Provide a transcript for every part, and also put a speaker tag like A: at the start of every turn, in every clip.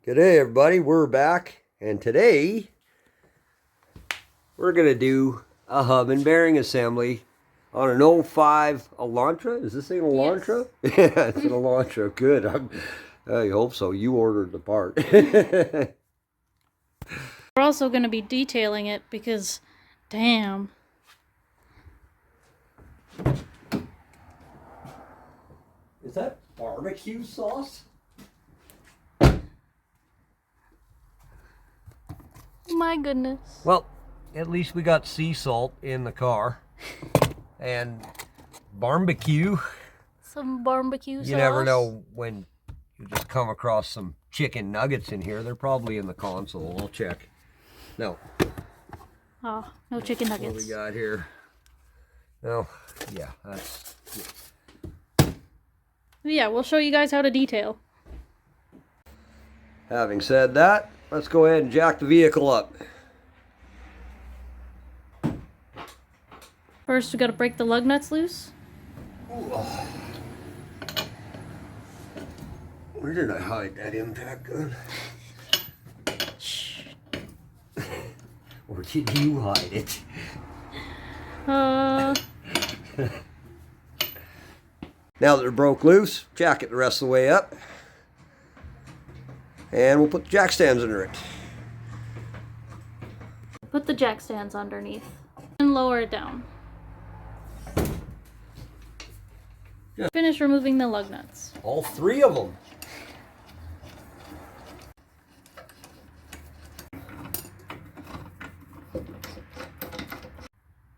A: G'day everybody, we're back, and today we're going to do a hub and bearing assembly on an 05 Elantra. Is this thing an Elantra? Yes. Yeah, it's an Elantra. Good. I hope so. You ordered the part.
B: We're also going to be detailing it because, damn.
A: Is that BBQ sauce?
B: My goodness.
A: Well, at least we got sea salt in the car. And barbecue.
B: Some barbecue sauce.
A: You never know when you just come across some chicken nuggets in here. They're probably in the console. I'll check. No.
B: Oh, no chicken nuggets.
A: What we got here? No. Yeah, that's...
B: Yeah, we'll show you guys how to detail.
A: Having said that, let's go ahead and jack the vehicle up.
B: First, we got to break the lug nuts loose.
A: Ooh. Where did I hide that impact gun?
B: Shh.
A: Or did you hide it? Now that they're broke loose, jack it the rest of the way up. And we'll put the jack stands under it.
B: Put the jack stands underneath and lower it down.
A: Yeah.
B: Finish removing the lug nuts.
A: All three of them.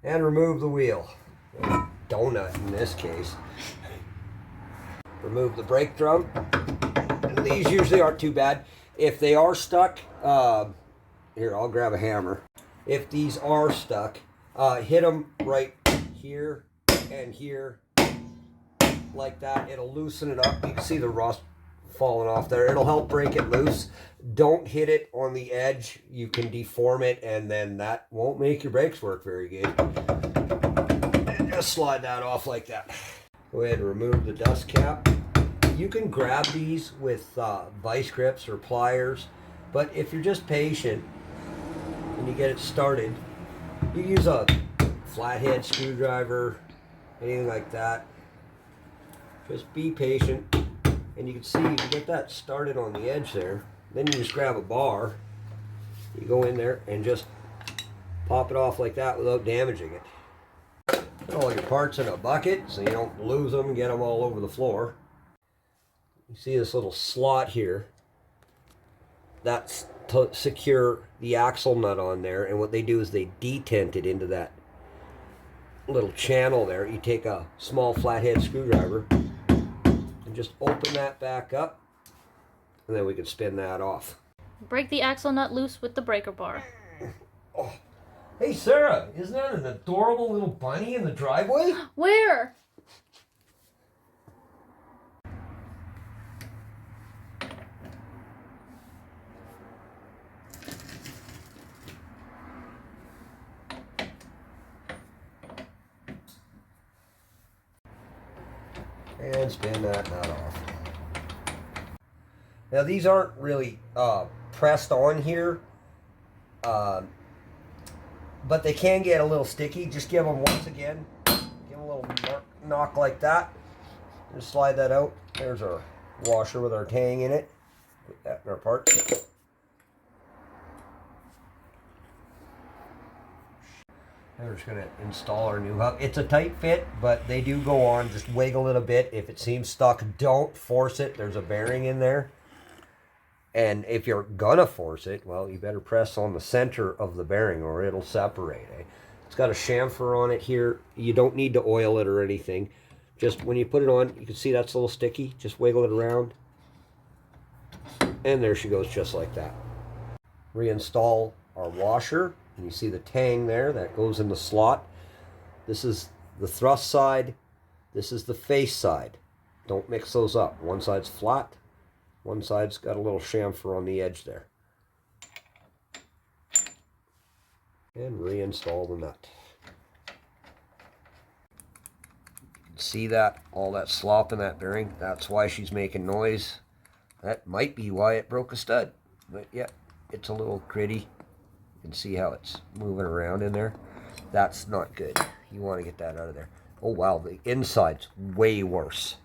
A: And remove the wheel. Donut in this case. Remove the brake drum. And these usually aren't too bad. If they are stuck, here, I'll grab a hammer. If these are stuck, hit them right here and here, like that. It'll loosen it up. You can see the rust falling off there. It'll help break it loose. Don't hit it on the edge. You can deform it, and then that won't make your brakes work very good. And just slide that off like that. Go ahead and remove the dust cap. You can grab these with vice grips or pliers, but if you're just patient and you get it started, you use a flathead screwdriver, anything like that. Just be patient, and you can see you get that started on the edge there. Then you just grab a bar, you go in there and just pop it off like that without damaging it. Put all your parts in a bucket so you don't lose them and get them all over the floor. You see this little slot here? That's to secure the axle nut on there, and what they do is they detent it into that little channel there. You take a small flathead screwdriver and just open that back up, and then we can spin that off.
B: Break the axle nut loose with the breaker bar.
A: Oh. Hey Sarah, isn't that an adorable little bunny in the driveway?
B: Where?
A: And spin that nut off. Now these aren't really pressed on here, but they can get a little sticky. Just give them once again, give them a little knock like that. Just slide that out. There's our washer with our tang in it. Put that in our parts. We're just going to install our new hub. It's a tight fit, but they do go on. Just wiggle it a bit. If it seems stuck, don't force it. There's a bearing in there. And if you're going to force it, well, you better press on the center of the bearing or it'll separate. Eh? It's got a chamfer on it here. You don't need to oil it or anything. Just when you put it on, you can see that's a little sticky. Just wiggle it around. And there she goes, just like that. Reinstall our washer. And you see the tang there that goes in the slot. This is the thrust side. This is the face side. Don't mix those up. One side's flat. One side's got a little chamfer on the edge there. And reinstall the nut. See that? All that slop in that bearing? That's why she's making noise. That might be why it broke a stud. But yeah, it's a little gritty. You can see how it's moving around in there. That's not good. You want to get that out of there. Oh wow, the inside's way worse.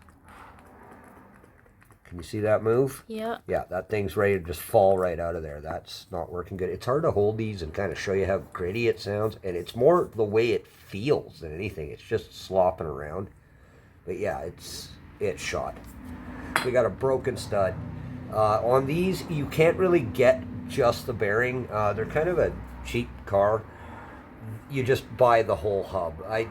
A: Can you see that move?
B: Yeah.
A: Yeah, that thing's ready to just fall right out of there. That's not working good. It's hard to hold these and kind of show you how gritty it sounds. And it's more the way it feels than anything. It's just slopping around. But yeah, it's shot. We got a broken stud. On these, you can't really get just the bearing. They're kind of a cheap car. You just buy the whole hub. I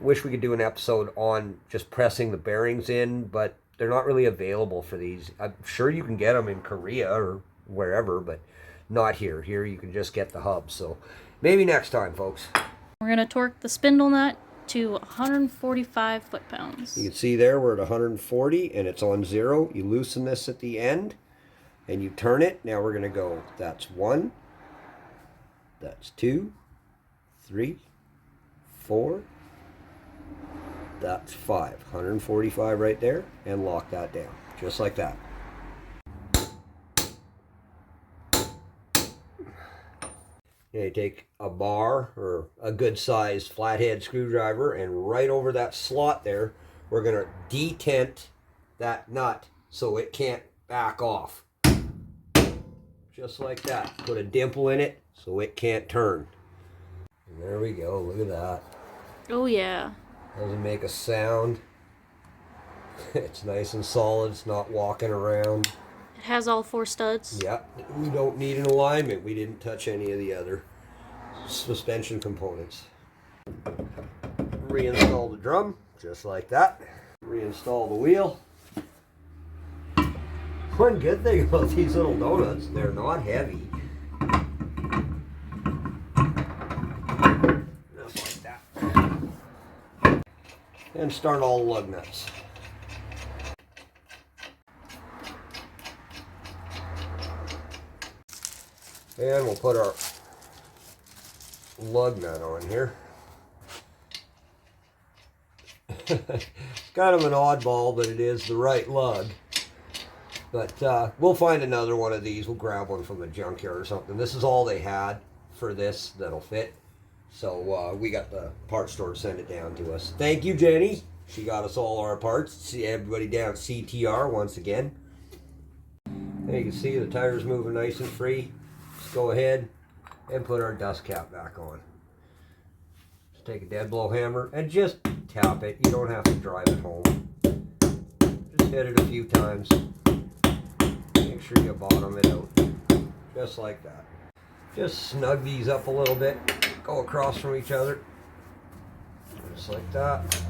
A: wish we could do an episode on just pressing the bearings in, but they're not really available for these. I'm sure you can get them in Korea or wherever, but not here. Here you can just get the hub. So maybe next time, folks.
B: We're going to torque the spindle nut to 145 foot-pounds.
A: You can see there we're at 140 and it's on 0. You loosen this at the end and you turn it. Now we're going to go, that's 1, that's 2, 3, 4, that's 5. 145 right there, and lock that down just like that. You take a bar or a good sized flathead screwdriver, and right over that slot there, we're going to detent that nut so it can't back off. Just like that. Put a dimple in it so it can't turn. And there we go. Look at that.
B: Oh yeah.
A: Doesn't make a sound. It's nice and solid. It's not walking around.
B: It has all 4 studs.
A: Yep. We don't need an alignment. We didn't touch any of the other suspension components. Reinstall the drum, just like that. Reinstall the wheel. One good thing about these little donuts, they're not heavy. Just like that. And start all the lug nuts. And we'll put our lug nut on here. Kind of an oddball, but it is the right lug. But we'll find another one of these. We'll grab one from the junkyard or something. This is all they had for this that'll fit. So we got the parts store to send it down to us. Thank you, Jenny. She got us all our parts. See everybody down at CTR once again. There you can see the tires moving nice and free. Let's go ahead and put our dust cap back on. Just take a dead blow hammer and just tap it. You don't have to drive it home. Just hit it a few times. Make sure you bottom it out. Just like that. Just snug these up a little bit. Go across from each other. Just like that.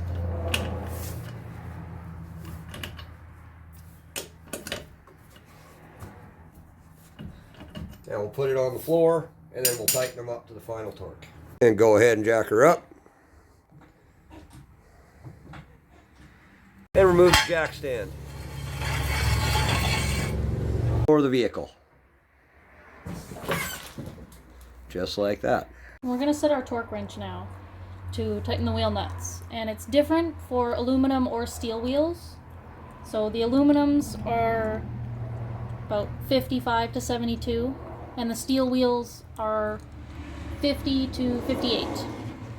A: And we'll put it on the floor, and then we'll tighten them up to the final torque. And go ahead and jack her up. And remove the jack stand for the vehicle. Just like that.
B: We're going to set our torque wrench now to tighten the wheel nuts. And it's different for aluminum or steel wheels. So the aluminums are about 55 to 72. And the steel wheels are 50 to 58.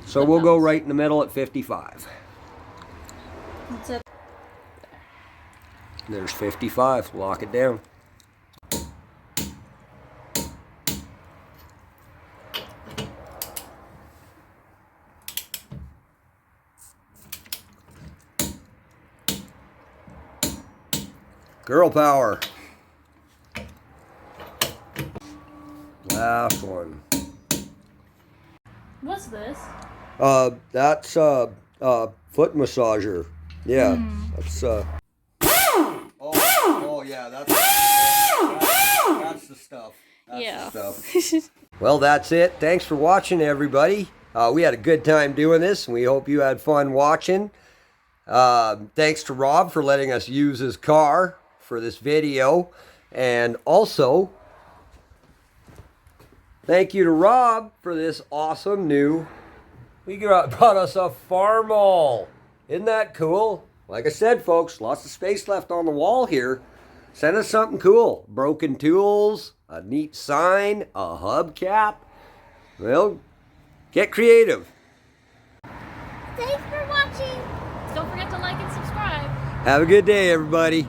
A: So we'll go right in the middle at 55.
B: That's it.
A: There's 55. Lock it down. Girl power. Last one.
B: What's this?
A: That's foot massager. Yeah, that's oh yeah, that's the stuff. That's the stuff. Well, that's it. Thanks for watching, everybody. We had a good time doing this, and we hope you had fun watching. Thanks to Rob for letting us use his car for this video, and also thank you to Rob for this awesome new, brought us a Farmall. Isn't that cool? Like I said, folks, lots of space left on the wall here. Send us something cool. Broken tools, a neat sign, a hubcap. Well, get creative.
B: Thanks for watching. Don't forget to like and subscribe.
A: Have a good day, everybody.